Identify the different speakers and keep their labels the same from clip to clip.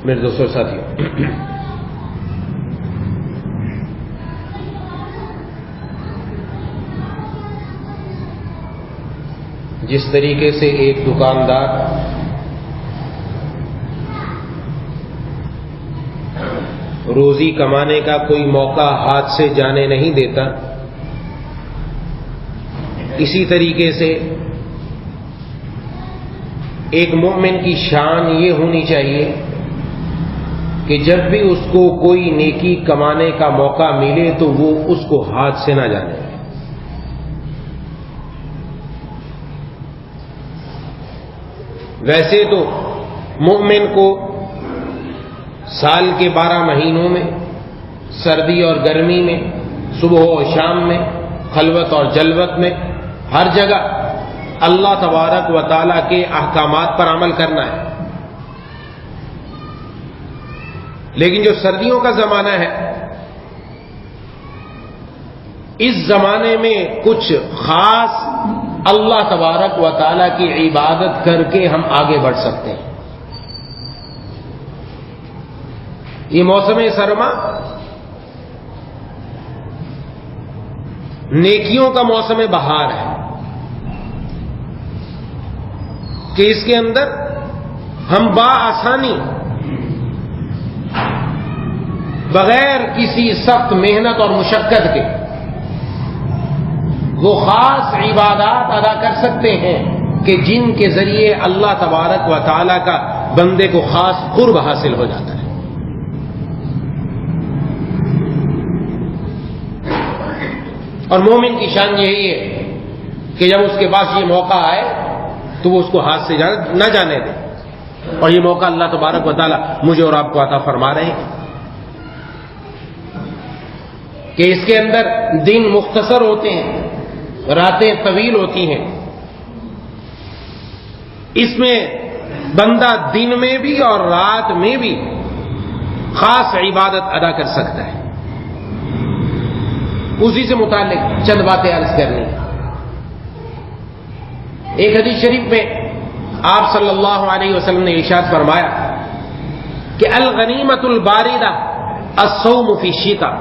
Speaker 1: میرے دوستوں ساتھیوں، جس طریقے سے ایک دکاندار روزی کمانے کا کوئی موقع ہاتھ سے جانے نہیں دیتا، اسی طریقے سے ایک مومن کی شان یہ ہونی چاہیے کہ جب بھی اس کو کوئی نیکی کمانے کا موقع ملے تو وہ اس کو ہاتھ سے نہ جانے۔ ویسے تو مومن کو سال کے 12 مہینوں میں، سردی اور گرمی میں، صبح و شام میں، خلوت اور جلوت میں، ہر جگہ اللہ تبارک و تعالی کے احکامات پر عمل کرنا ہے۔ لیکن جو سردیوں کا زمانہ ہے، اس زمانے میں کچھ خاص اللہ تبارک و تعالی کی عبادت کر کے ہم آگے بڑھ سکتے ہیں۔ یہ موسم سرما نیکیوں کا موسم بہار ہے کہ اس کے اندر ہم بآسانی بغیر کسی سخت محنت اور مشقت کے وہ خاص عبادات ادا کر سکتے ہیں کہ جن کے ذریعے اللہ تبارک و تعالی کا بندے کو خاص قرب حاصل ہو جاتا ہے۔ اور مومن کی شان یہی ہے کہ جب اس کے پاس یہ موقع آئے تو وہ اس کو ہاتھ سے نہ جانے دے، اور یہ موقع اللہ تبارک و تعالی مجھے اور آپ کو عطا فرما رہے ہیں کہ اس کے اندر دن مختصر ہوتے ہیں، راتیں طویل ہوتی ہیں۔ اس میں بندہ دن میں بھی اور رات میں بھی خاص عبادت ادا کر سکتا ہے۔ اسی سے متعلق چند باتیں عرض کرنی۔ ایک حدیث شریف میں آپ صلی اللہ علیہ وسلم نے ارشاد فرمایا کہ الغنیمۃ الباردہ الصوم فی الشتاء،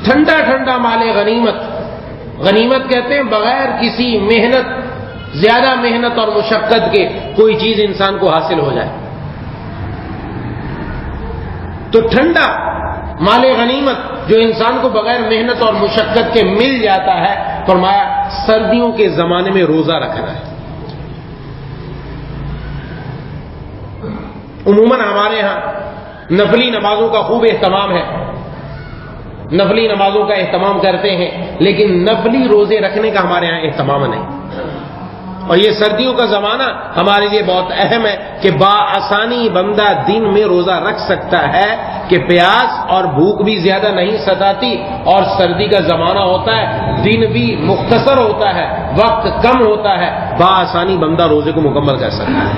Speaker 1: ٹھنڈا ٹھنڈا مال غنیمت، غنیمت کہتے ہیں بغیر کسی محنت، زیادہ محنت اور مشقت کے کوئی چیز انسان کو حاصل ہو جائے، تو ٹھنڈا مال غنیمت جو انسان کو بغیر محنت اور مشقت کے مل جاتا ہے، فرمایا سردیوں کے زمانے میں روزہ رکھنا ہے۔ عموماً ہمارے ہاں نفلی نمازوں کا خوب اہتمام ہے، نفلی نمازوں کا اہتمام کرتے ہیں، لیکن نفلی روزے رکھنے کا ہمارے ہاں اہتمام نہیں۔ اور یہ سردیوں کا زمانہ ہمارے لیے بہت اہم ہے کہ بآسانی بندہ دن میں روزہ رکھ سکتا ہے کہ پیاس اور بھوک بھی زیادہ نہیں ستاتی، اور سردی کا زمانہ ہوتا ہے، دن بھی مختصر ہوتا ہے، وقت کم ہوتا ہے، بآسانی بندہ روزے کو مکمل کر سکتا ہے۔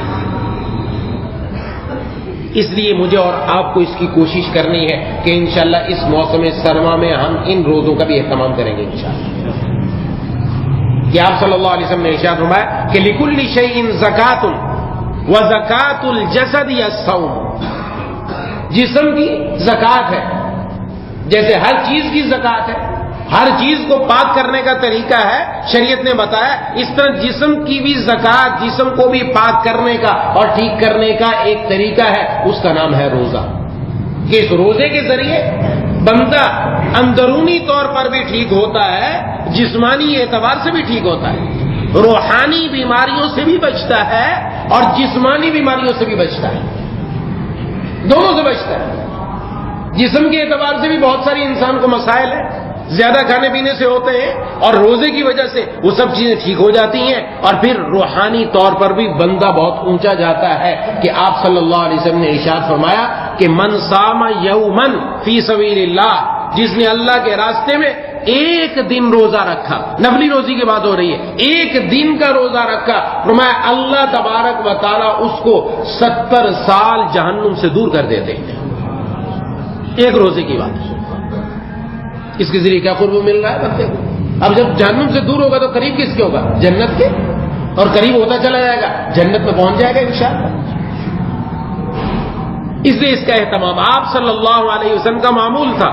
Speaker 1: اس لیے مجھے اور آپ کو اس کی کوشش کرنی ہے کہ انشاءاللہ اس موسم سرما میں ہم ان روزوں کا بھی اہتمام کریں گے انشاءاللہ۔ کہ آپ صلی اللہ علیہ وسلم نے ارشاد فرمایا کہ لِكُلِّ شَيْءٍ زَكَاةٌ وَزَكَاةُ الْجَسَدِ الصَّوْمُ، جسم کی زکات ہے، جیسے ہر چیز کی زکات ہے، ہر چیز کو پاک کرنے کا طریقہ ہے، شریعت نے بتایا، اس طرح جسم کی بھی زکات، جسم کو بھی پاک کرنے کا اور ٹھیک کرنے کا ایک طریقہ ہے، اس کا نام ہے روزہ۔ کہ اس روزے کے ذریعے بندہ اندرونی طور پر بھی ٹھیک ہوتا ہے، جسمانی اعتبار سے بھی ٹھیک ہوتا ہے، روحانی بیماریوں سے بھی بچتا ہے اور جسمانی بیماریوں سے بھی بچتا ہے، دونوں سے بچتا ہے۔ جسم کے اعتبار سے بھی بہت ساری انسان کو مسائل ہیں، زیادہ کھانے پینے سے ہوتے ہیں، اور روزے کی وجہ سے وہ سب چیزیں ٹھیک ہو جاتی ہیں، اور پھر روحانی طور پر بھی بندہ بہت اونچا جاتا ہے کہ آپ صلی اللہ علیہ وسلم نے ارشاد فرمایا کہ من صام یوما فی سبیل اللہ، جس نے اللہ کے راستے میں ایک دن روزہ رکھا، نفلی روزی کی بات ہو رہی ہے، ایک دن کا روزہ رکھا، فرمایا اللہ تبارک و تعالی اس کو 70 سال جہنم سے دور کر دیتے ہیں۔ ایک روزے کی بات ہے، اس کے ذریعے کیا قرب مل رہا ہے بندے کو؟ اب جب جہنم سے دور ہوگا تو قریب کس کے ہوگا؟ جنت کے۔ اور قریب ہوتا چلا جائے گا، جنت میں پہنچ جائے گا انشاءاللہ۔ اس لیے اس کا اہتمام آپ صلی اللہ علیہ وسلم کا معمول تھا،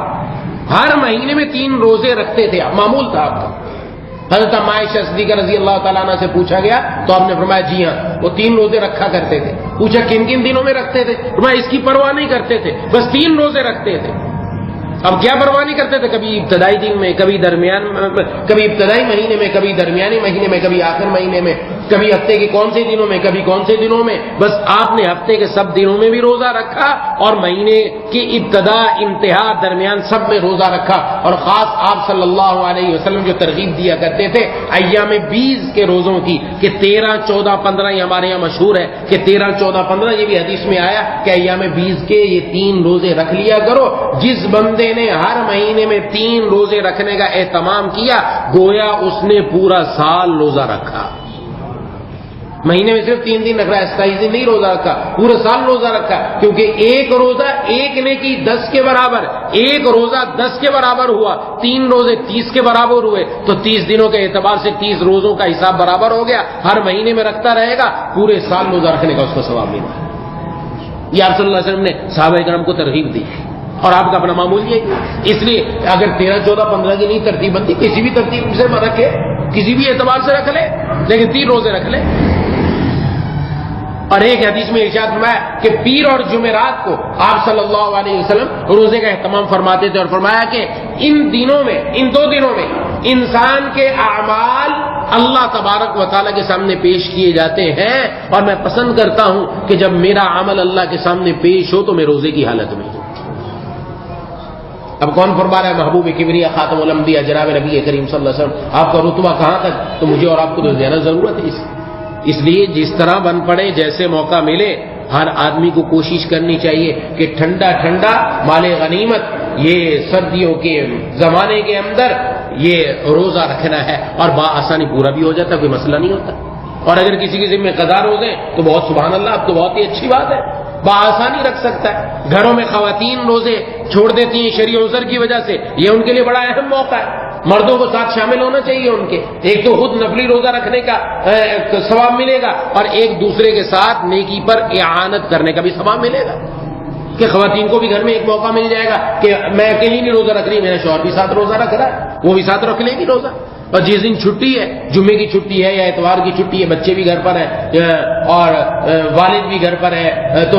Speaker 1: ہر مہینے میں 3 روزے رکھتے تھے، معمول تھا آپ کا۔ حضرت عائشہ صدیقہ رضی اللہ تعالیٰ عنہ سے پوچھا گیا تو آپ نے فرمایا جی ہاں، وہ 3 روزے رکھا کرتے تھے۔ پوچھا کن کن دنوں میں رکھتے تھے؟ فرمایا اس کی پرواہ نہیں کرتے تھے، بس 3 روزے رکھتے تھے۔ اب کیا پرواہ نہیں کرتے تھے؟ کبھی ابتدائی دن میں، کبھی ابتدائی مہینے میں، کبھی درمیانی مہینے میں، کبھی آخر مہینے میں، کبھی ہفتے کے کون سے دنوں میں، کبھی کون سے دنوں میں، بس آپ نے ہفتے کے سب دنوں میں بھی روزہ رکھا اور مہینے کی ابتدا، انتہا، درمیان سب میں روزہ رکھا۔ اور خاص آپ صلی اللہ علیہ وسلم جو ترغیب دیا کرتے تھے ایام 20 کے روزوں کی، کہ 13، 14، 15، یہ ہمارے یہاں مشہور ہے کہ 13، 14، 15، یہ بھی حدیث میں آیا کہ ایام 20 کے یہ 3 روزے رکھ لیا کرو۔ جس بندے نے ہر مہینے میں 3 روزے رکھنے کا اہتمام کیا، گویا اس نے پورا سال روزہ رکھا۔ مہینے میں صرف 3 دن رکھ رہا ہے، 27 دن نہیں روزہ رکھا، پورا سال روزہ رکھا، کیونکہ ایک روزہ ایک نیکی 10 کے برابر، ایک روزہ 10 کے برابر ہوا، 3 روزے 30 کے برابر ہوئے، تو 30 دنوں کے اعتبار سے 30 روزوں کا حساب برابر ہو گیا۔ ہر مہینے میں رکھتا رہے گا، پورے سال روزہ رکھنے کا اس کو ثواب ملا۔ یہ آپ صلی اللہ علیہ وسلم نے صحابہ کرام کو ترغیب دی، اور آپ کا اپنا معمول یہ ہے۔ اس لیے اگر 13، 14، 15 کی نہیں ترتیب بنتی، کسی بھی ترتیب سے رکھے، کسی بھی اعتبار سے رکھ لے، لیکن 3 روزے رکھ لے۔ اور ایک حدیث میں ارشاد فرمایا کہ پیر اور جمعرات کو آپ صلی اللہ علیہ وسلم روزے کا اہتمام فرماتے تھے، اور فرمایا کہ ان دنوں میں، ان 2 دنوں میں انسان کے اعمال اللہ تبارک و تعالیٰ کے سامنے پیش کیے جاتے ہیں، اور میں پسند کرتا ہوں کہ جب میرا عمل اللہ کے سامنے پیش ہو تو میں روزے کی حالت میں ہوں۔ اب کون فرما رہا ہے؟ محبوب کبریا خاتم الانبیاء جناب نبی کریم صلی اللہ علیہ وسلم، آپ کا رتبہ کہاں تک؟ تو مجھے اور آپ کو تو زیادہ ضرورت ہے اس لیے جس طرح بن پڑے، جیسے موقع ملے، ہر آدمی کو کوشش کرنی چاہیے کہ ٹھنڈا ٹھنڈا مال غنیمت یہ سردیوں کے زمانے کے اندر یہ روزہ رکھنا ہے، اور بآسانی پورا بھی ہو جاتا، کوئی مسئلہ نہیں ہوتا۔ اور اگر کسی کے ذمہ قضا روزے تو بہت سبحان اللہ، اب تو بہت ہی اچھی بات ہے، بآسانی رکھ سکتا ہے۔ گھروں میں خواتین روزے چھوڑ دیتی ہیں شرعی عذر کی وجہ سے، یہ ان کے لیے بڑا اہم موقع ہے، مردوں کو ساتھ شامل ہونا چاہیے ان کے۔ ایک تو خود نفلی روزہ رکھنے کا ثواب ملے گا، اور ایک دوسرے کے ساتھ نیکی پر اعانت کرنے کا بھی ثواب ملے گا، کہ خواتین کو بھی گھر میں ایک موقع مل جائے گا کہ میں اکیلی نہیں روزہ رکھ رہی، میرا شوہر بھی ساتھ روزہ رکھ رہا ہے، وہ بھی ساتھ رکھ لے گی روزہ۔ اور جس دن چھٹی ہے، جمعے کی چھٹی ہے یا اتوار کی چھٹی ہے، بچے بھی گھر پر ہیں اور والد بھی گھر پر ہے، تو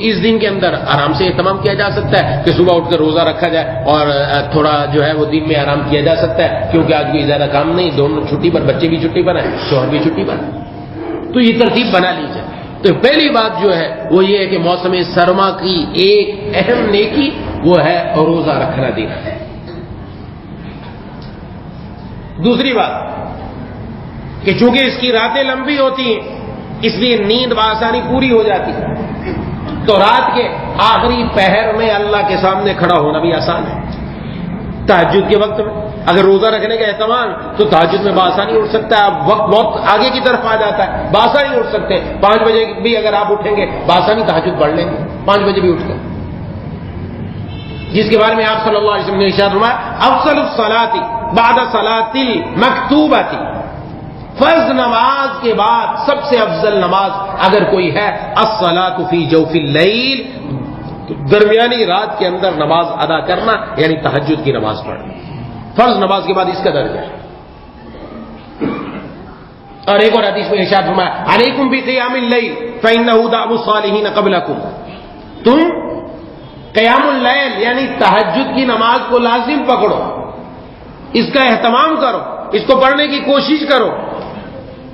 Speaker 1: اس دن کے اندر آرام سے اہتمام کیا جا سکتا ہے کہ صبح اٹھ کر روزہ رکھا جائے، اور تھوڑا جو ہے وہ دن میں آرام کیا جا سکتا ہے، کیونکہ آج کوئی زیادہ کام نہیں، دونوں چھٹی پر، بچے بھی چھٹی پر ہیں، شوہر بھی چھٹی پر ہے، تو یہ ترتیب بنا لیجیے۔ تو پہلی بات جو ہے وہ یہ ہے کہ موسم سرما کی ایک اہم نیکی وہ ہے روزہ رکھنا دینا ہے۔ دوسری بات کہ چونکہ اس کی راتیں لمبی ہوتی ہیں، اس لیے نیند بآسانی پوری ہو جاتی ہے، تو رات کے آخری پہر میں اللہ کے سامنے کھڑا ہونا بھی آسان ہے۔ تہجد کے وقت میں اگر روزہ رکھنے کا اہتمام تو تہجد میں بآسانی اٹھ سکتا ہے، وقت بہت آگے کی طرف آ جاتا ہے، بآسانی اٹھ سکتے ہیں۔ 5 بجے بھی اگر آپ اٹھیں گے بآسانی تہجد پڑھ لیں گے، 5 بجے بھی اٹھ کر، جس کے بارے میں آپ صلی اللہ علیہ وسلم نے ارشاد فرمایا افضل الصلاۃ بعد صلاۃ المکتوبۃ، فرض نماز کے بعد سب سے افضل نماز اگر کوئی ہے الصلاۃ فی جوف اللیل، درمیانی رات کے اندر نماز ادا کرنا، یعنی تہجد کی نماز پڑھنا، فرض نماز کے بعد اس کا درجہ ہے۔ اور ایک اور حدیث میں ارشاد فرمایا علیکم بقیام اللیل فانہ دأب الصالحین قبلکم، تم قیام اللیل یعنی تہجد کی نماز کو لازم پکڑو، اس کا اہتمام کرو، اس کو پڑھنے کی کوشش کرو،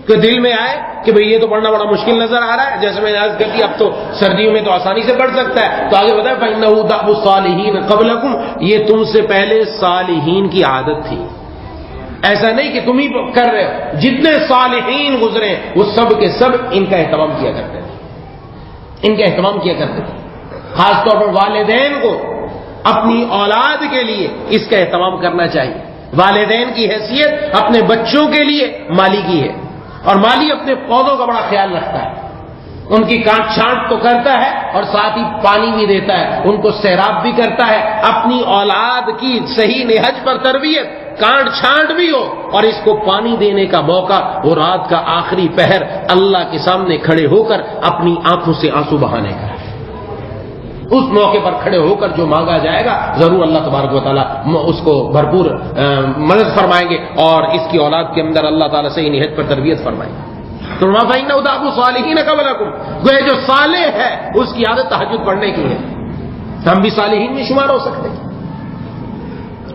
Speaker 1: کہ دل میں آئے کہ بھئی یہ تو پڑھنا بڑا مشکل نظر آ رہا ہے، جیسے میں نے عرض کر دی اب تو سردیوں میں تو آسانی سے پڑھ سکتا ہے، تو آگے بتایا فإنہ دأب الصالحین قبلکم، یہ تم سے پہلے صالحین کی عادت تھی، ایسا نہیں کہ تم ہی کر رہے ہو، جتنے صالحین گزرے وہ سب کے سب ان کا اہتمام کیا کرتے تھے، ان کا اہتمام کیا کرتے تھے۔ خاص طور پر والدین کو اپنی اولاد کے لیے اس کا اہتمام کرنا چاہیے۔ والدین کی حیثیت اپنے بچوں کے لیے مالی کی ہے، اور مالی اپنے پودوں کا بڑا خیال رکھتا ہے، ان کی کاٹ چھانٹ تو کرتا ہے اور ساتھ ہی پانی بھی دیتا ہے، ان کو سیراب بھی کرتا ہے، اپنی اولاد کی صحیح نہج پر تربیت کانٹ چھانٹ بھی ہو اور اس کو پانی دینے کا موقع، وہ رات کا آخری پہر اللہ کے سامنے کھڑے ہو کر اپنی آنکھوں سے آنسو بہانے کا، اس موقع پر کھڑے ہو کر جو مانگا جائے گا ضرور اللہ تبارک و تعالیٰ اس کو بھرپور مدد فرمائیں گے اور اس کی اولاد کے اندر اللہ تعالیٰ سے انہیت پر تربیت فرمائیں گے۔ تو فَإِنَّهُ دَأْبُ الصَّالِحِينَ قَبْلَكُمْ، گویا جو صالح ہے اس کی عادت تہجد پڑھنے کی ہے، ہم بھی صالحین میں شمار ہو سکتے ہیں۔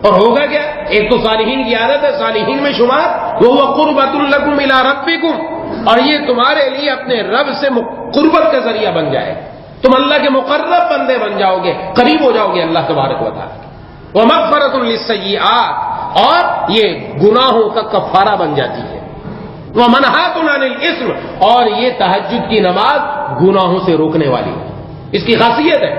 Speaker 1: اور ہوگا کیا؟ ایک تو صالحین کی عادت ہے، صالحین میں شمار، وَهُوَ قُرْبَةٌ لَكُمْ إِلَىٰ رَبِّكُمْ، اور یہ تمہارے لیے اپنے رب سے قربت کا ذریعہ بن جائے، تم اللہ کے مقرب بندے بن جاؤ گے، قریب ہو جاؤ گے اللہ تبارک و تعالیٰ۔ وَمَغْفِرَةٌ لِلسَّيِّئَاتِ، اور یہ گناہوں کا کفارہ بن جاتی ہے۔ وَمَنْهَاتٌ عَنِ الْإِثْمِ، اور یہ تہجد کی نماز گناہوں سے روکنے والی ہے، اس کی خاصیت ہے،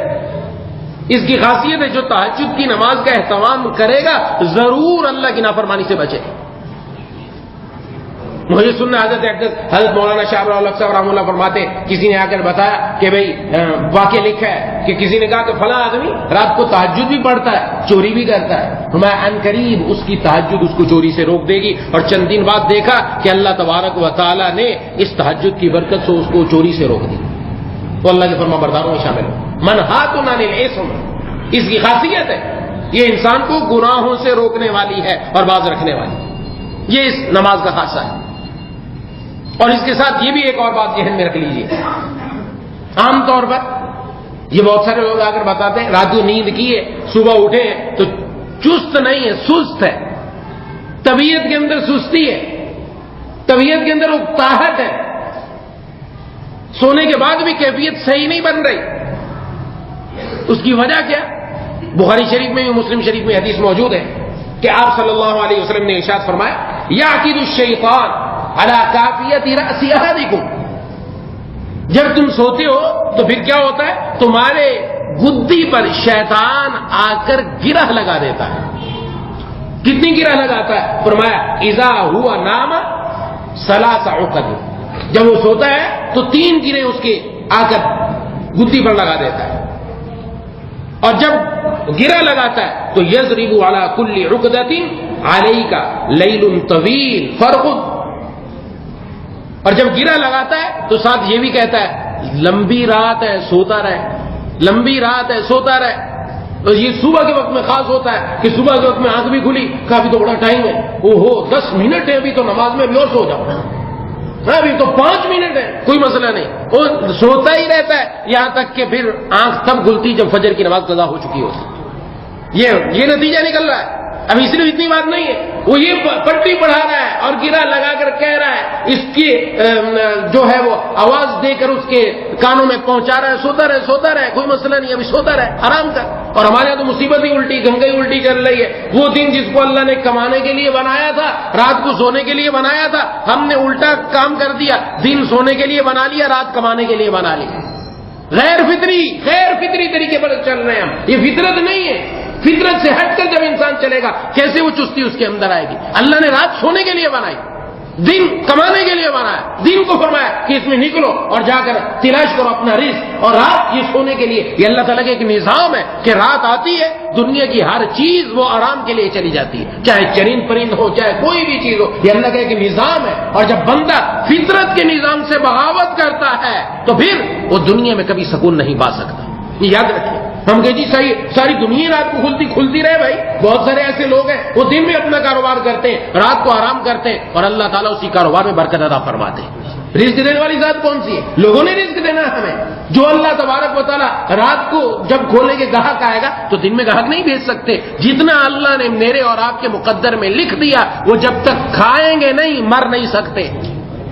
Speaker 1: اس کی خاصیت ہے جو تہجد کی نماز کا اہتمام کرے گا ضرور اللہ کی نافرمانی سے بچے گا۔ مجھے سننا حضرت مولانا شاہ الحق صاحب رحمہ اللہ فرماتے، کسی نے آ کر بتایا کہ بھئی واقعہ لکھا ہے کہ کسی نے کہا کہ فلاں آدمی رات کو تہجد بھی پڑھتا ہے، چوری بھی کرتا ہے، ہمیں ان قریب اس کی تہجد اس کو چوری سے روک دے گی۔ اور چند دن بعد دیکھا کہ اللہ تبارک و تعالیٰ نے اس تہجد کی برکت سے اس کو چوری سے روک دی، وہ اللہ کے فرما برداروں میں شامل ہو۔ منہات عن الاسم، اس کی خاصیت ہے یہ انسان کو گناہوں سے روکنے والی ہے اور باز رکھنے والی، یہ اس نماز کا خاصہ ہے۔ اور اس کے ساتھ یہ بھی ایک اور بات ذہن میں رکھ لیجیے، عام طور پر یہ بہت سارے لوگ آ کر بتاتے ہیں رات کو نیند کی ہے، صبح اٹھے تو چست نہیں ہے، سست ہے، طبیعت کے اندر سستی ہے، طبیعت کے اندر اکتاہٹ ہے، سونے کے بعد بھی کیفیت صحیح نہیں بن رہی۔ اس کی وجہ کیا؟ بخاری شریف میں مسلم شریف میں حدیث موجود ہے کہ آپ صلی اللہ علیہ وسلم نے ارشاد فرمایا، یعقد الشیطان علی کافیۃ رأس احدکم، جب تم سوتے ہو تو پھر کیا ہوتا ہے؟ تمہارے گدی پر شیطان آ کر گرہ لگا دیتا ہے۔ کتنی گرہ لگاتا ہے؟ فرمایا اذا ہوا نام ثلاث عقد، جب وہ سوتا ہے تو 3 گرے اس کے آ کر گدی پر لگا دیتا ہے، اور جب گرہ لگاتا ہے تو یضرب علی کل عقدۃ علیک لیل طویل فرقد، اور جب گرہ لگاتا ہے تو ساتھ یہ بھی کہتا ہے لمبی رات ہے سوتا رہے، لمبی رات ہے سوتا رہے۔ اور یہ صبح کے وقت میں خاص ہوتا ہے کہ صبح کے وقت میں آنکھ بھی کھلی، کافی تو بڑا ٹائم ہے، اوہو 10 منٹ ہے ابھی تو نماز میں لو سو جاؤ، ابھی تو 5 منٹ ہے، کوئی مسئلہ نہیں، وہ سوتا ہی رہتا ہے یہاں تک کہ پھر آنکھ تب کھلتی جب فجر کی نماز قضا ہو چکی ہوتی۔ یہ نتیجہ نکل رہا ہے۔ ابھی صرف اتنی بات نہیں ہے، وہ یہ پٹی پڑھا رہا ہے اور گرا لگا کر کہہ رہا ہے، اس کی جو ہے وہ آواز دے کر اس کے کانوں میں پہنچا رہا ہے، سوتا رہے سوتا رہے، کوئی مسئلہ نہیں، ابھی سوتا رہے، آرام کر۔ اور ہمارے یہاں تو مصیبت ہی الٹی، گنگا ہی الٹی چل رہی ہے۔ وہ دن جس کو اللہ نے کمانے کے لیے بنایا تھا، رات کو سونے کے لیے بنایا تھا، ہم نے الٹا کام کر دیا، دن سونے کے لیے بنا لیا، رات کمانے کے لیے بنا لیا۔ غیر فطری طریقے پر چل رہے ہیں ہم، یہ فطرت نہیں ہے۔ فطرت سے ہٹ کر جب انسان چلے گا کیسے وہ چستی اس کے اندر آئے گی؟ اللہ نے رات سونے کے لیے بنائی، دن کمانے کے لیے بنایا، دن کو فرمایا کہ اس میں نکلو اور جا کر تلاش کرو اپنا رزق، اور رات یہ سونے کے لیے۔ یہ اللہ تعالیٰ کا ایک نظام ہے کہ رات آتی ہے، دنیا کی ہر چیز وہ آرام کے لیے چلی جاتی ہے، چاہے چرند پرند ہو، چاہے کوئی بھی چیز ہو، یہ اللہ کا ایک نظام ہے۔ اور جب بندہ فطرت کے نظام سے بغاوت کرتا ہے تو پھر وہ دنیا میں کبھی سکون نہیں پا سکتا، یہ یاد رکھیے۔ ہم کہ جی ساری دنیا رات کو کھلتی رہے بھائی، بہت سارے ایسے لوگ ہیں وہ دن میں اپنا کاروبار کرتے ہیں، رات کو آرام کرتے ہیں، اور اللہ تعالیٰ اسی کاروبار میں برکت عطا فرماتے ہیں۔ رزق دینے والی ذات کون سی ہے؟ لوگوں نے رزق دینا ہے ہمیں۔ جو اللہ تبارک و تعالیٰ رات کو جب کھولنے کے گاہک آئے گا تو دن میں گاہک نہیں بھیج سکتے۔ جتنا اللہ نے میرے اور آپ کے مقدر میں لکھ دیا، وہ جب تک کھائیں گے نہیں مر نہیں سکتے،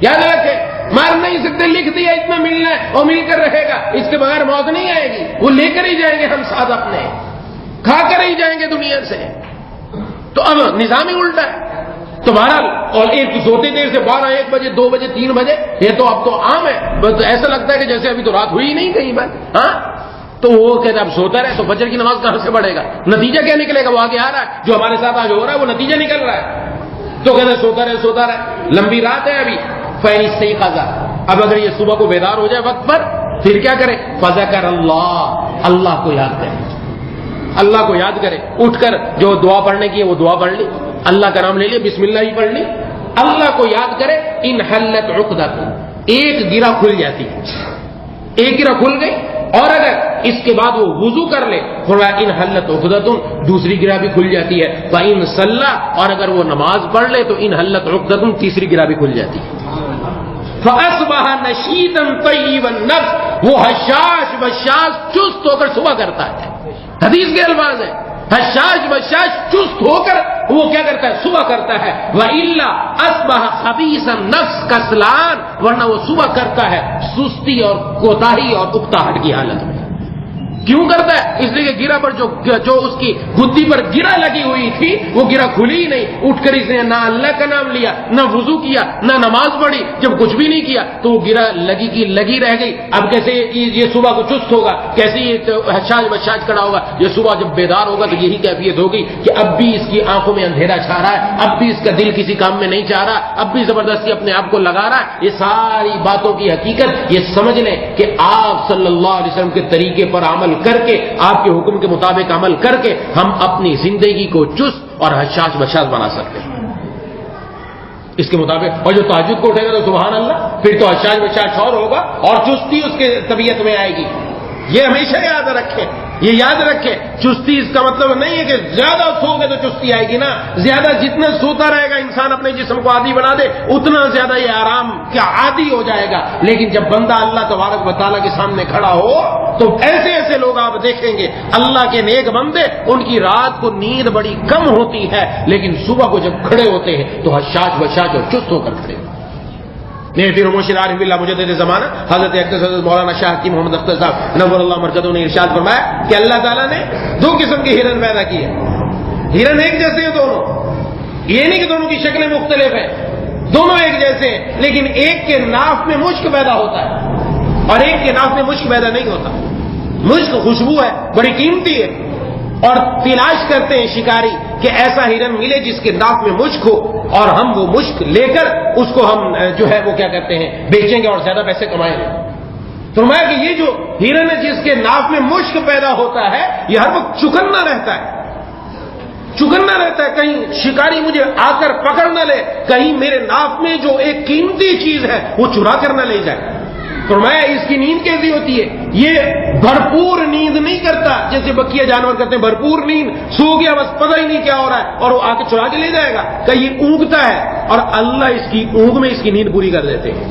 Speaker 1: یاد رکھیں، مر نہیں سکتے، لکھ دیا اتنا ملنا ہے اور مل کر رہے گا، اس کے بغیر موت نہیں آئے گی، وہ لے کر ہی جائیں گے ہم ساتھ اپنے، کھا کر ہی جائیں گے دنیا سے۔ تو اب نظام ہی الٹا ہے۔ تو بہرحال، اور ایک سوتے دیر سے 12 1 بجے 2 بجے 3 بجے، یہ تو اب تو عام ہے، بس ایسا لگتا ہے کہ جیسے ابھی تو رات ہوئی ہی نہیں کہیں بار۔ ہاں تو وہ کہتے اب سوتا رہے تو فجر کی نماز کہاں سے پڑھے گا؟ نتیجہ کیا نکلے گا؟ وہ آگے آ رہا ہے، جو ہمارے ساتھ آج ہو رہا ہے وہ نتیجہ نکل رہا ہے۔ تو کہتے سوتا رہے، لمبی رات ہے ابھی، فین استيقظ، اب اگر یہ صبح کو بیدار ہو جائے وقت پر، پھر کیا کرے؟ فذکر اللہ کو یاد کرے، اللہ کو یاد کرے، اٹھ کر جو دعا پڑھنے کی ہے وہ دعا پڑھ لی، اللہ کا نام لے لیا, بسم اللہ ہی پڑھ لی, اللہ کو یاد کرے, ان حلت عقدۃ, ایک گرہ کھل جاتی ہے, ایک گرہ کھل گئی, اور اگر اس کے بعد وہ وضو کر لے, فرمایا ان حلت عقدۃ, دوسری گرہ بھی کھل جاتی ہے, فإن صلی, اور اگر وہ نماز پڑھ لے تو ان حلت عقدۃ, تیسری گرہ بھی کھل جاتی ہے. فأصبح نشیطا طیب النفس, وہ حشاش بشاش چست ہو کر صبح کرتا ہے. حدیث کے الفاظ ہیں, حشاش بشاش چست ہو کر وہ کیا کرتا ہے, صبح کرتا ہے. وَإِلَّا أَصْبَحَ خَبِيثَ النَّفْسِ کسلان, ورنہ وہ صبح کرتا ہے سستی اور کوتاہی اور اکتاہٹ کی حالت میں. کیوں کرتا ہے؟ اس لیے کہ گرہ پر جو اس کی گدی پر گرہ لگی ہوئی تھی وہ گرہ کھلی ہی نہیں. اٹھ کر اس نے نہ اللہ کا نام لیا, نہ وضو کیا, نہ نماز پڑھی, جب کچھ بھی نہیں کیا تو وہ گرہ لگی کی لگی رہ گئی. اب کیسے یہ صبح کو چست ہوگا, کیسے یہ حشاش بشاش کھڑا ہوگا, یہ صبح جب بیدار ہوگا تو یہی کیفیت ہوگی کہ اب بھی اس کی آنکھوں میں اندھیرا چھا رہا ہے, اب بھی اس کا دل کسی کام میں نہیں چاہ رہا, اب بھی زبردستی اپنے آپ کو لگا رہا ہے. یہ ساری باتوں کی حقیقت یہ سمجھ لیں کہ آپ صلی اللہ علیہ وسلم کے طریقے پر عمل کر کے, آپ کے حکم کے مطابق عمل کر کے ہم اپنی زندگی کو چست اور حشاش بشاش بنا سکتے ہیں اس کے مطابق. اور جو تہجد کو اٹھے گا تو سبحان اللہ, پھر تو حشاش بشاش اور ہوگا اور چستی اس کے طبیعت میں آئے گی. یہ ہمیشہ یاد رکھیں, یہ یاد رکھیں, چستی اس کا مطلب نہیں ہے کہ زیادہ سو گے تو چستی آئے گی نا. زیادہ جتنا سوتا رہے گا انسان اپنے جسم کو عادی بنا دے, اتنا زیادہ یہ آرام کا عادی ہو جائے گا. لیکن جب بندہ اللہ تبارک و تعالیٰ کے سامنے کھڑا ہو تو ایسے ایسے لوگ آپ دیکھیں گے, اللہ کے نیک بندے, ان کی رات کو نیند بڑی کم ہوتی ہے لیکن صبح کو جب کھڑے ہوتے ہیں تو حشاش بشاش اور چست ہو کر کھڑے ہوتے ہیں. میرے پیر مرشد عارف باللہ مجدد زمانہ حضرت اقدس حضرت مولانا شاہ حکیم محمد اختر صاحب نور اللہ مرکزہ نے ارشاد فرمایا کہ اللہ تعالیٰ نے دو قسم کے ہرن پیدا کیے. ہرن ایک جیسے ہیں دونوں, یہ نہیں کہ دونوں کی شکلیں مختلف ہیں, دونوں ایک جیسے ہیں, لیکن ایک کے ناف میں مشک پیدا ہوتا ہے اور ایک کے ناف میں مشک پیدا نہیں ہوتا. مشک خوشبو ہے, بڑی قیمتی ہے, اور تلاش کرتے ہیں شکاری کہ ایسا ہرن ملے جس کے ناف میں مشک ہو, اور ہم وہ مشک لے کر اس کو ہم جو ہے وہ کیا کرتے ہیں بیچیں گے اور زیادہ پیسے کمائیں گے. فرمایا کہ یہ جو ہرن ہے جس کے ناف میں مشک پیدا ہوتا ہے یہ ہر وقت چکنا رہتا ہے, چکنا رہتا ہے, کہیں شکاری مجھے آ کر پکڑ نہ لے, کہیں میرے ناف میں جو ایک قیمتی چیز ہے وہ چرا کر نہ لے جائے. فرمایا اس کی نیند کیسی ہوتی ہے, یہ بھرپور نیند نہیں کرتا جیسے بقیہ جانور کرتے ہیں, بھرپور نیند, سو گیا بس پتہ ہی نہیں کیا ہو رہا ہے اور وہ آ کے چرا کے لے جائے گا. کہ یہ اونگتا ہے اور اللہ اس کی اونگ میں اس کی نیند پوری کر دیتے ہیں.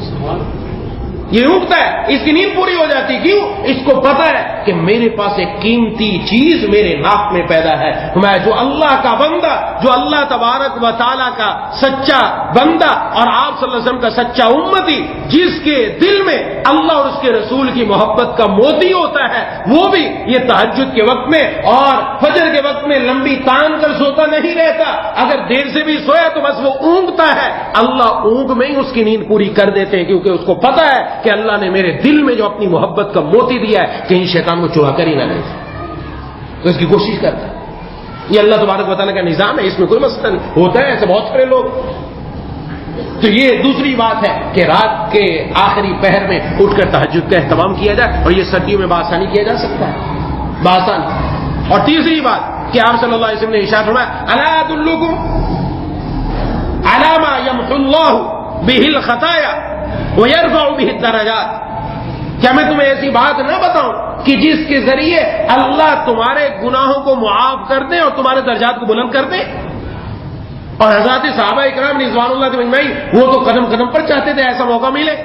Speaker 1: یہ اونگتا ہے, اس کی نیند پوری ہو جاتی. کیوں؟ اس کو پتا ہے کہ میرے پاس ایک قیمتی چیز میرے ناک میں پیدا ہے. میں جو اللہ کا بندہ, جو اللہ تبارک و تعالیٰ کا سچا بندہ اور آپ صلی اللہ علیہ وسلم کا سچا امتی, جس کے دل میں اللہ اور اس کے رسول کی محبت کا موتی ہوتا ہے, وہ بھی یہ تہجد کے وقت میں اور فجر کے وقت میں لمبی تان کر سوتا نہیں رہتا. اگر دیر سے بھی سویا تو بس وہ اونگتا ہے, اللہ اونگ میں ہی اس کی نیند پوری کر دیتے ہیں, کیونکہ اس کو پتا ہے کہ اللہ نے میرے دل میں جو اپنی محبت کا موتی دیا ہے کہیں شیطان کو چرا کر ہی نہ لے, تو اس کی کوشش کرتا ہے. یہ اللہ تبارک و تعالیٰ کا نظام ہے, اس میں کوئی مسئلہ نہیں. ہوتا ہے ایسے بہت سارے لوگ. تو یہ دوسری بات ہے کہ رات کے آخری پہر میں اٹھ کر تہجد کا اہتمام کیا جائے, اور یہ سردیوں میں بآسانی کیا جا سکتا ہے, بآسانی. اور تیسری بات کہ آپ صلی اللہ علیہ وسلم نے ارشاد فرمایا, الا ادلکم علی ما یمحو اللہ بہ الخطایا وَيَرْفَعُ بِهِ الدَّرَجَاتِ, کیا میں تمہیں ایسی بات نہ بتاؤں کہ جس کے ذریعے اللہ تمہارے گناہوں کو معاف کر دے اور تمہارے درجات کو بلند کر دے. اور حضرات صحابہ اکرام رضوان اللہ علیہم اجمعین وہ تو قدم قدم پر چاہتے تھے ایسا موقع ملے,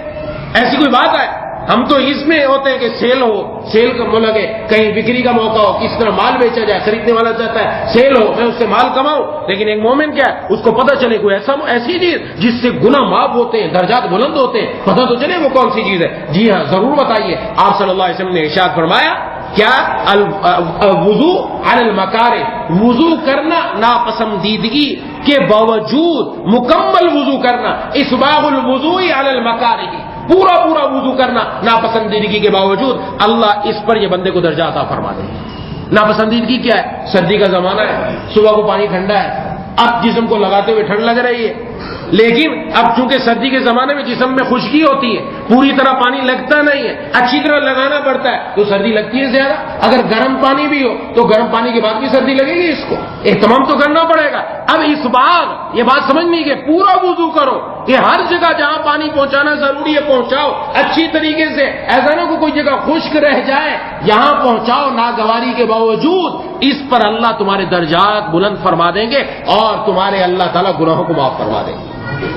Speaker 1: ایسی کوئی بات ہے. ہم تو اس میں ہوتے ہیں کہ سیل ہو, سیل کا لگے, کہیں بکری کا موقع ہو, کس طرح مال بیچا جائے, خریدنے والا چاہتا ہے سیل ہو, میں اس سے مال کماؤں. لیکن ایک مومن کیا ہے, اس کو پتہ چلے کوئی ایسی چیز جس سے گناہ معاف ہوتے ہیں, درجات بلند ہوتے ہیں, پتہ تو چلے وہ کون سی چیز ہے. جی ہاں ضرور بتائیے. آپ صلی اللہ علیہ وسلم نے ارشاد فرمایا کیا, وضو علی المکارہ, وضو کرنا ناپسندیدگی کے باوجود مکمل وضو کرنا, اسباغ الوضوء علی المکارہ, پورا وضو کرنا ناپسندیدگی کے باوجود اللہ اس پر یہ بندے کو درجہ عطا فرما دے. ناپسندیدگی کیا ہے؟ سردی کا زمانہ ہے, صبح کو پانی ٹھنڈا ہے, اب جسم کو لگاتے ہوئے ٹھنڈ لگ رہی ہے, لیکن اب چونکہ سردی کے زمانے میں جسم میں خشکی ہوتی ہے، پوری طرح پانی لگتا نہیں ہے، اچھی طرح لگانا پڑتا ہے تو سردی لگتی ہے زیادہ. اگر گرم پانی بھی ہو تو گرم پانی کے بعد بھی سردی لگے گی، اس کو اہتمام تو کرنا پڑے گا. اب اس بار یہ بات سمجھنی کہ پورا وضو کرو، کہ ہر جگہ جہاں پانی پہنچانا ضروری ہے پہنچاؤ اچھی طریقے سے. ایسا نہ کوئی جگہ خشک رہ جائے، یہاں پہنچاؤ ناگواری کے باوجود. اس پر اللہ تمہارے درجات بلند فرما دیں گے اور تمہارے اللہ تعالیٰ گناہوں کو معاف فرما دیں گے.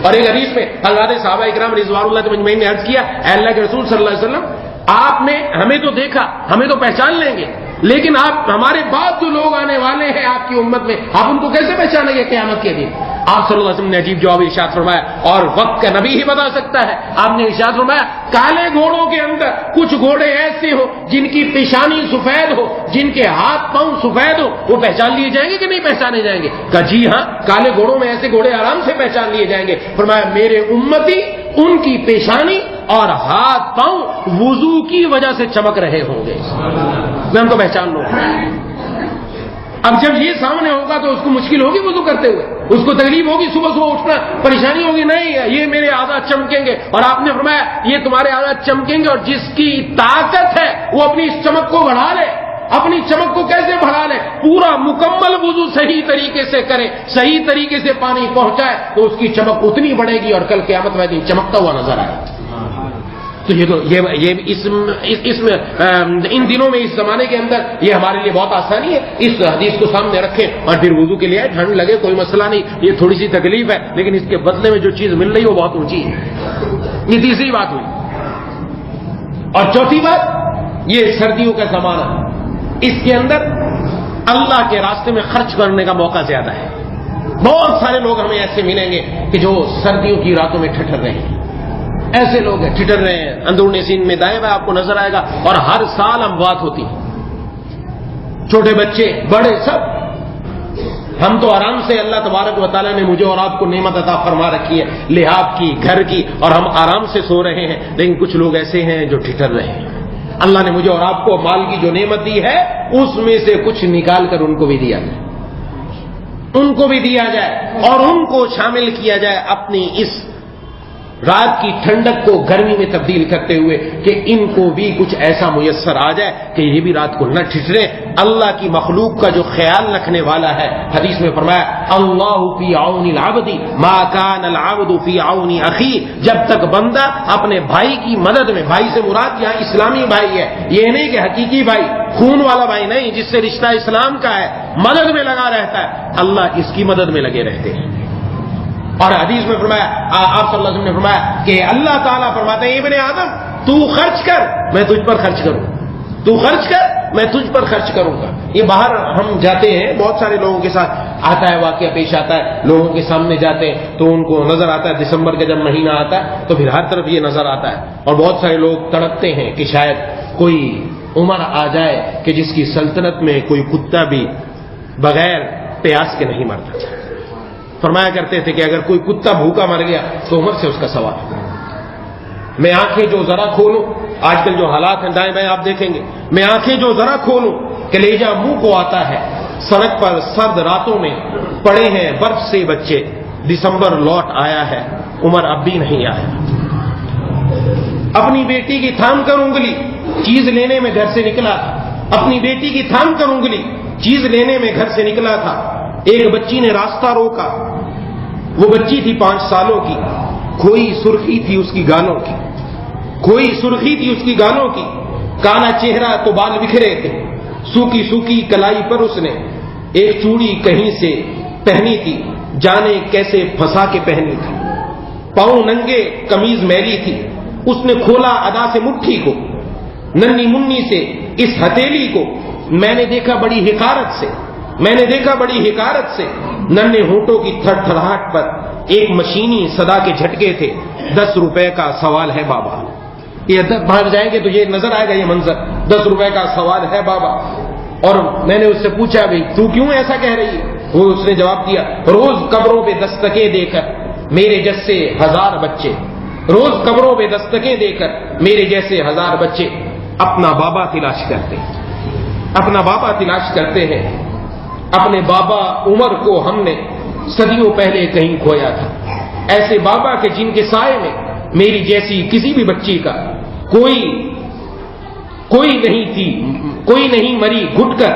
Speaker 1: اور ایک حدیث میں حضرات صحابہ اکرام رضوان اللہ اجمعین نے عرض کیا، اے اللہ کے رسول صلی اللہ علیہ وسلم، آپ نے ہمیں تو دیکھا، ہمیں تو پہچان لیں گے، لیکن آپ ہمارے بعد جو لوگ آنے والے ہیں آپ کی امت میں، آپ ان کو کیسے پہچانیں گے قیامت کے دن؟ آپ صلی اللہ علیہ وسلم نے عجیب جواب ارشاد فرمایا، اور وقت کا نبی ہی بتا سکتا ہے. آپ نے ارشاد فرمایا، کالے گھوڑوں کے اندر کچھ گھوڑے ایسے ہو جن کی پیشانی سفید ہو، جن کے ہاتھ پاؤں سفید ہو، وہ پہچان لیے جائیں گے کہ نہیں پہچانے جائیں گے؟ کہا جی ہاں، کالے گھوڑوں میں ایسے گھوڑے آرام سے پہچان لیے جائیں گے. فرمایا میرے امتی ان کی پیشانی اور ہاتھ پاؤں وضو کی وجہ سے چمک رہے ہوں گے، میں ان کو پہچان لوں. اب جب یہ سامنے ہوگا تو اس کو مشکل ہوگی وضو کرتے ہوئے، اس کو تکلیف ہوگی، صبح صبح اٹھنا پریشانی ہوگی. نہیں، یہ میرے اعضاء چمکیں گے. اور آپ نے فرمایا یہ تمہارے اعضاء چمکیں گے، اور جس کی طاقت ہے وہ اپنی اس چمک کو بڑھا لے. اپنی چمک کو کیسے بڑھا لے؟ پورا مکمل وضو صحیح طریقے سے کرے، صحیح طریقے سے پانی پہنچائے تو اس کی چمک اتنی بڑھے گی اور کل قیامت میں دن چمکتا ہوا نظر آئے. تو ان دنوں میں اس زمانے کے اندر یہ ہمارے لیے بہت آسانی ہے. اس حدیث کو سامنے رکھیں اور پھر وضو کے لیے آئے. ٹھنڈ لگے کوئی مسئلہ نہیں، یہ تھوڑی سی تکلیف ہے، لیکن اس کے بدلے میں جو چیز مل رہی ہے وہ بہت اونچی ہے. یہ تیسری بات ہوئی. اور چوتھی بات، یہ سردیوں کا زمانہ، اس کے اندر اللہ کے راستے میں خرچ کرنے کا موقع زیادہ ہے. بہت سارے لوگ ہمیں ایسے ملیں گے کہ جو سردیوں کی راتوں میں ٹھٹر رہے ہیں. ایسے لوگ ہیں ٹھٹر رہے ہیں، اندرون سین میں دائیں بائیں آپ کو نظر آئے گا. اور ہر سال اموات ہوتی ہیں، چھوٹے بچے بڑے سب. ہم تو آرام سے، اللہ تبارک و تعالیٰ نے مجھے اور آپ کو نعمت عطا فرما رکھی ہے لحاظ کی، گھر کی، اور ہم آرام سے سو رہے ہیں. لیکن کچھ لوگ ایسے ہیں جو ٹھٹر رہے ہیں. اللہ نے مجھے اور آپ کو مال کی جو نعمت دی ہے اس میں سے کچھ نکال کر ان کو بھی دیا جائے، ان کو بھی دیا جائے اور ان کو شامل کیا جائے اپنی اس رات کی ٹھنڈک کو گرمی میں تبدیل کرتے ہوئے، کہ ان کو بھی کچھ ایسا میسر آ جائے کہ یہ بھی رات کو نہ ٹھٹرے. اللہ کی مخلوق کا جو خیال رکھنے والا ہے، حدیث میں فرمایا اللہ فی عون العبد ما کان العبد فی عون اخی. جب تک بندہ اپنے بھائی کی مدد میں، بھائی سے مراد یہاں اسلامی بھائی ہے، یہ نہیں کہ حقیقی بھائی خون والا بھائی نہیں جس سے رشتہ اسلام کا ہے، مدد میں لگا رہتا ہے، اللہ اس کی مدد میں لگے رہتے ہیں. اور حدیث میں فرمایا، آپ صلی اللہ علیہ وسلم نے فرمایا کہ اللہ تعالیٰ فرماتے ہیں ابن آدم تو خرچ کر میں تجھ پر خرچ کروں، تو خرچ کر میں تجھ پر خرچ کروں گا. یہ باہر ہم جاتے ہیں، بہت سارے لوگوں کے ساتھ آتا ہے، واقعہ پیش آتا ہے، لوگوں کے سامنے جاتے ہیں تو ان کو نظر آتا ہے، دسمبر کا جب مہینہ آتا ہے تو پھر ہر طرف یہ نظر آتا ہے. اور بہت سارے لوگ تڑپتے ہیں کہ شاید کوئی عمر آ جائے کہ جس کی سلطنت میں کوئی کتا بھی بغیر پیاس کے نہیں مرتا. فرمایا کرتے تھے کہ اگر کوئی کتا بھوکا مر گیا تو عمر سے اس کا سوال. میں آنکھیں جو ذرا کھولوں، آج کل جو حالات ہیں دائیں بائیں آپ دیکھیں گے، میں آنکھیں جو ذرا کھولوں کلیجہ منہ کو آتا ہے. سڑک پر سرد راتوں میں پڑے ہیں برف سے بچے، دسمبر لوٹ آیا ہے، عمر اب بھی نہیں آیا. اپنی بیٹی کی تھام کر انگلی چیز لینے میں گھر سے نکلا تھا، اپنی بیٹی کی تھام کر انگلی چیز لینے میں گھر سے نکلا تھا. ایک بچی نے راستہ روکا، وہ بچی تھی 5 سالوں کی، کوئی سرخی تھی اس کی گالوں کی، کوئی سرخی تھی اس کی گالوں کی، کالا چہرہ تو بال بکھرے تھے، سوکھی سوکھی کلائی پر اس نے ایک چوڑی کہیں سے پہنی تھی، جانے کیسے پھنسا کے پہنی تھی، پاؤں ننگے، قمیض میلی تھی. اس نے کھولا ادا سے مٹھی کو، ننھی منی سے اس ہتھیلی کو. میں نے دیکھا بڑی حقارت سے، میں نے دیکھا بڑی حقارت سے. ننھے ہونٹوں کی تھر تھراہٹ پر ایک مشینی صدا کے جھٹکے تھے. 10 روپے کا سوال ہے بابا. یہ باہر جائیں گے تو یہ نظر آئے گا یہ منظر، 10 روپے کا سوال ہے بابا. اور میں نے اس سے پوچھا بھائی تو کیوں ایسا کہہ رہی ہے؟ وہ اس نے جواب دیا، روز قبروں پہ دستکیں دے کر میرے جیسے 1000 بچے، روز قبروں پہ دستکیں دے کر میرے جیسے 1000 بچے اپنا بابا تلاش کرتے ہیں، اپنا بابا تلاش کرتے ہیں. اپنے بابا عمر کو ہم نے صدیوں پہلے کہیں کھویا تھا، ایسے بابا کے جن کے سائے میں میری جیسی کسی بھی بچی کا کوئی نہیں مری گھٹ کر.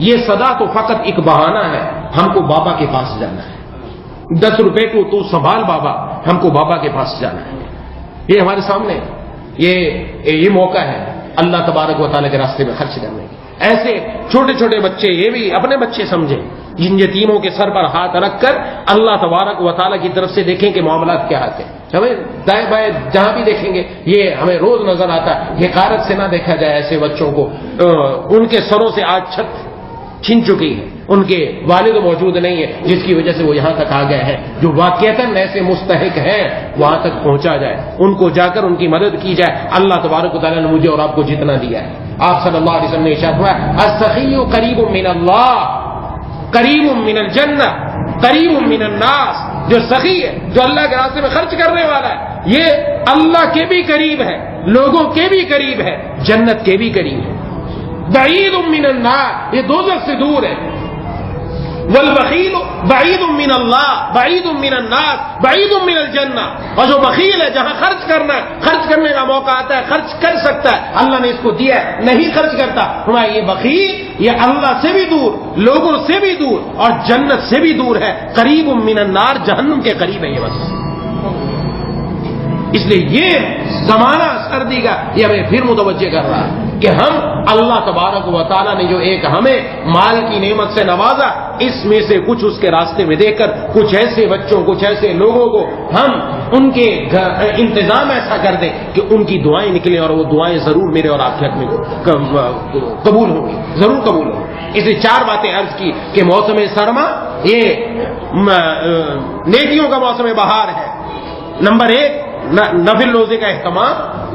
Speaker 1: یہ صدا تو فقط ایک بہانہ ہے, ہم کو بابا کے پاس جانا ہے. 10 روپے کو تو سنبھال بابا, ہم کو بابا کے پاس جانا ہے. یہ ہمارے سامنے یہ موقع ہے اللہ تبارک و تعالیٰ کے راستے میں خرچ کرنے کی. ایسے چھوٹے چھوٹے بچے, یہ بھی اپنے بچے سمجھیں, جن یتیموں کے سر پر ہاتھ رکھ کر اللہ تبارک و تعالیٰ کی طرف سے دیکھیں کہ معاملات کیا آتے ہیں. ہمیں دائیں بائیں جہاں بھی دیکھیں گے یہ ہمیں روز نظر آتا ہے. حقارت سے نہ دیکھا جائے ایسے بچوں کو. ان کے سروں سے آج چھت چھن چکی ہے, ان کے والد موجود نہیں ہے, جس کی وجہ سے وہ یہاں تک آ گئے ہیں. جو واقعتاً ایسے مستحق ہیں وہاں تک پہنچا جائے, ان کو جا کر ان کی مدد کی جائے. اللہ تبارک و تعالیٰ نے مجھے اور آپ کو جتنا دیا ہے. آپ صلی اللہ علیہ وسلم نے ارشاد فرمایا السخی قریب من اللہ قریب من الجنہ قریب من الناس. جو سخی ہے, جو اللہ کے راستے میں خرچ کرنے والا ہے, یہ اللہ کے بھی قریب ہے, لوگوں کے بھی قریب ہے, جنت کے بھی قریب ہے. بعید من النار, یہ دوزخ سے دور ہے. والبخیل بعید من اللہ بعید من الناس بعید من الجنہ. اور جو بخیل ہے, جہاں خرچ کرنے کا موقع آتا ہے خرچ کر سکتا ہے, اللہ نے اس کو دیا ہے, نہیں خرچ کرتا, ہمارا یہ بخیل یہ اللہ سے بھی دور, لوگوں سے بھی دور اور جنت سے بھی دور ہے. قریب من النار, جہنم کے قریب ہے یہ بس. اس لیے یہ زمانہ سردی کا یہ ہمیں پھر متوجہ کر رہا ہے کہ ہم اللہ تبارک و تعالیٰ نے جو ایک ہمیں مال کی نعمت سے نوازا, اس میں سے کچھ اس کے راستے میں دے کر کچھ ایسے بچوں کچھ ایسے لوگوں کو ہم ان کے انتظام ایسا کر دیں کہ ان کی دعائیں نکلیں, اور وہ دعائیں ضرور میرے اور آپ کے حق میں قبول ہوں گی, ضرور قبول ہوں. اس لیے 4 باتیں عرض کی کہ موسم سرما یہ نیکیوں کا موسم بہار ہے. نمبر 1 نفل روزے کا اہتمام,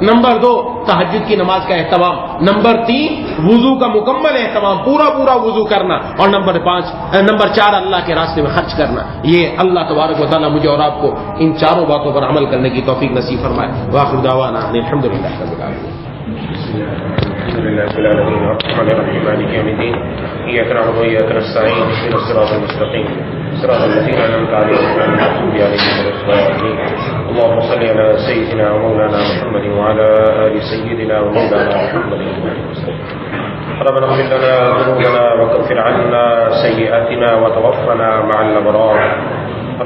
Speaker 1: نمبر 2 تہجد کی نماز کا اہتمام, نمبر 3 وضو کا مکمل اہتمام, پورا وضو کرنا, اور نمبر 4 اللہ کے راستے میں خرچ کرنا. یہ اللہ تبارک و تعالیٰ مجھے اور آپ کو ان 4 باتوں پر عمل کرنے کی توفیق نصیب فرمائے. وآخر دعوانا الحمدللہ رب العالمین.
Speaker 2: الحمد لله رب العالمين الرحمن الرحيم مالك يوم الدين إياك نعبد وإياك نستعين اهدنا الصراط المستقيم صراط الذين أنعمت عليهم غير المغضوب عليهم ولا الضالين. اللهم صل على سيدنا ومولانا محمد وعلى آل سيدنا ومولانا محمد ربنا اغفر لنا ذنوبنا وكفر عنا سيئاتنا وتوفنا مع الأبرار.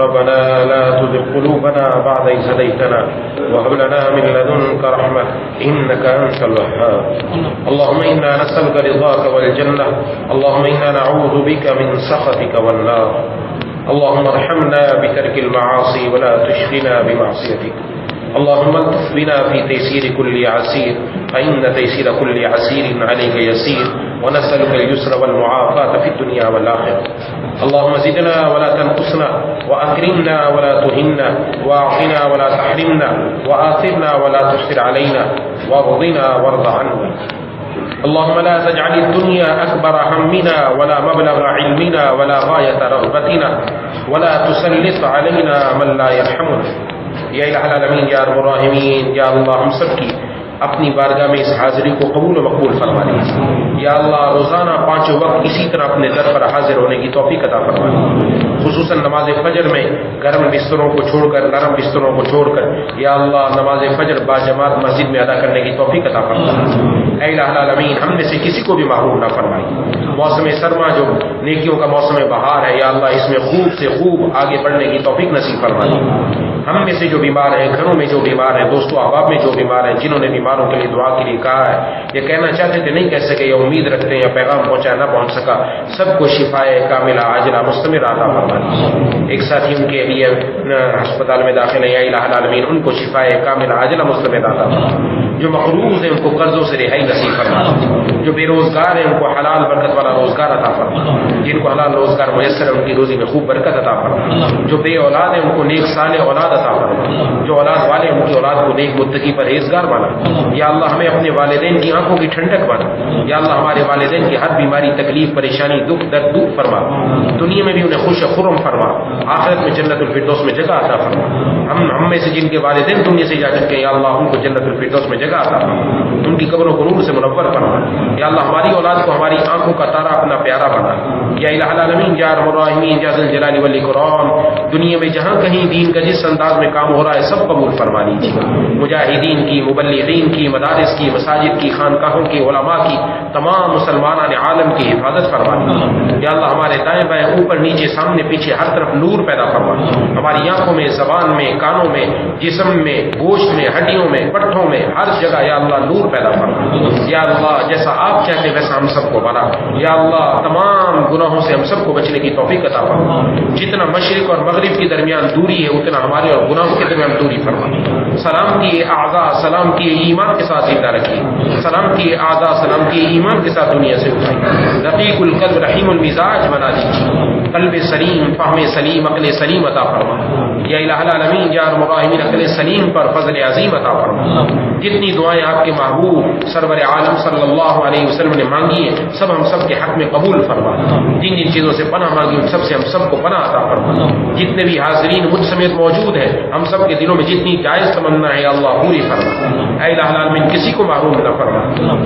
Speaker 2: ربنا لا تزغ قلوبنا بعد إذ هديتنا وهب لنا من لدنك رحمة إنك أنت الوهاب. اللهم إنا نسألك رضاك والجنة, اللهم إنا نعوذ بك من سخطك والنار. اللهم ارحمنا بترك المعاصي ولا تشغلنا بمعصيتك. اللهم الطف بنا في تيسير كل عسير فإن تيسير كل عسير عليك يسير, ونسألك اليسر والمعافاة في الدنيا والآخرة. اللهم زدنا ولا تنقصنا, وأكرمنا ولا تهنا, وأعطنا ولا تحرمنا, وآثرنا ولا تؤثر علينا, وارضنا وارض عنا. اللهم لا تجعل الدنيا أكبر همنا ولا مبلغ علمنا ولا غاية رغبتنا, ولا تسلط علينا من لا يرحمنا. یا الہ العالمین یا رب الراحمین, یا اللہ ہم سب کی اپنی بارگاہ میں اس حاضری کو قبول و مقبول فرما دیجیے. یا اللہ روزانہ 5 وقت اسی طرح اپنے در پر حاضر ہونے کی توفیق عطا فرما دیجیے, خصوصاً نماز فجر میں گرم بستروں کو چھوڑ کر نرم بستروں کو چھوڑ کر یا اللہ نماز فجر باجماعت مسجد میں ادا کرنے کی توفیق عطا فرما دیجیے. اے الہ العالمین ہم میں سے کسی کو بھی محروم نہ فرمائیے. موسم سرما جو نیکیوں کا موسم بہار ہے, یا اللہ اس میں خوب سے خوب آگے بڑھنے کی توفیق نصیب فرما دیجیے. ہم میں سے جو بیمار ہیں, گھروں میں جو بیمار ہیں, دوستوں احباب میں جو بیمار ہیں, جنہوں نے بیماروں کے لیے دعا کے لیے کہا ہے, یہ کہنا چاہتے تھے نہیں کہہ سکے, یا امید رکھتے ہیں یا پیغام پہنچایا نہ پہنچ سکا, سب کو شفائے کاملہ عاجلہ مستمر عطا فرما دیجیے. ایک ساتھی ان کے لیے ہسپتال میں داخل ہیں, یا الہ العالمین ان کو شفائے کاملہ عاجلہ مستمر عطا فرما. جو مقروض ہیں ان کو قرضوں سے رہائی نصیب فرما. جو بے روزگار ہیں ان کو حلال برکت والا روزگار عطا فرما. جن کو حلال روزگار میسر ہے ان کی روزی میں خوب برکت عطا فرما. جو بے اولاد ہیں ان کو نیک صالح اولاد عطا فرما. جو اولاد والے ان کی اولاد کو نیک متقی پرہیزگار بنا. یا اللہ ہمیں اپنے والدین کی آنکھوں کی ٹھنڈک بنا. یا اللہ ہمارے والدین کی ہر بیماری تکلیف پریشانی دکھ درد دور فرما. دنیا میں بھی انہیں خوش خرم فرما, آخرت میں جنت الفردوس میں جگہ عطا فرما. ہم میں سے جن کے والدین دنیا سے جا چکے ہیں, یا اللہ ان کو جنت الفردوس میں جگہ عطا فرما. ان کی قبروں کو نور سے منور فرما. یا اللہ ہماری اولاد کو ہماری آنکھوں کا تارا اپنا پیارا بنا. یا الہ العالمین یا ارحم الراحمین یا ذی الجلال والاکرام، دنیا میں جہاں کہیں دین کا جس انداز میں کام ہو رہا ہے سب قبول فرما لیجیے. مجاہدین کی، مبلغین کی، مدارس کی، مساجد کی، خانقاہوں کی، علماء کی، تمام مسلمان عالم کی حفاظت فرما لیجیے. یا اللہ ہمارے دائیں بائیں، اوپر نیچے، سامنے پیچھے، ہر طرف نور پیدا فرما. ہماری آنکھوں میں، زبان میں، کانوں میں، جسم میں، گوشت میں، ہڈیوں میں، پٹھوں میں، ہر جگہ یا اللہ نور پیدا فرما. یا اللہ جیسا آپ چاہتے ویسا ہم سب کو بنا. یا اللہ تمام گناہوں سے ہم سب کو بچنے کی توفیق عطا فرما. جتنا مشرق اور مغرب کے درمیان دوری ہے اتنا ہمارے اور گناہوں کے درمیان دوری فرما. سلام کی اعضاء سلام کی ایمان کے ساتھ زندہ رکھیے. سلام کی اعضاء سلام کی ایمان کے ساتھ دنیا سے اٹھائیے. رقیق القلب رحیم المزاج بنا دیجیے. قلب سلیم، فہم سلیم، عقل سلیم عطا فرما. یا الہ العالمین یا ارحم الراحمین عقل سلیم پر فضل عظیم عطا فرما. جتنی دعائیں آپ کے محبوب سرور عالم صلی اللہ علیہ وسلم نے مانگی ہیں سب ہم سب کے حق میں قبول فرما. جن جن چیزوں سے پناہ مانگی ان سب سے ہم سب کو پناہ عطا فرما. جتنے بھی حاضرین مجھ سمیت موجود ہیں ہم سب کے دلوں میں جتنی جائز تمنا ہے اللہ پوری فرما. اے الہ العالمین کسی کو محروم نہ فرما.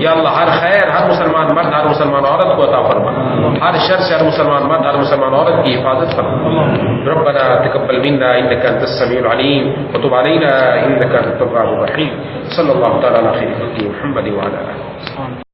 Speaker 2: یا اللہ ہر خیر ہر مسلمان مرد ہر مسلمان عورت کو عطا فرما. ہر شر سے ہر مسلمان مرد ہر مسلمان عورت کی حفاظت فرما. ربنا تقبل منا انك انت السميع العليم وتب علينا انك انت التواب الرحيم. صلی اللہ تعالی علیہ محمد وعلی آلہ.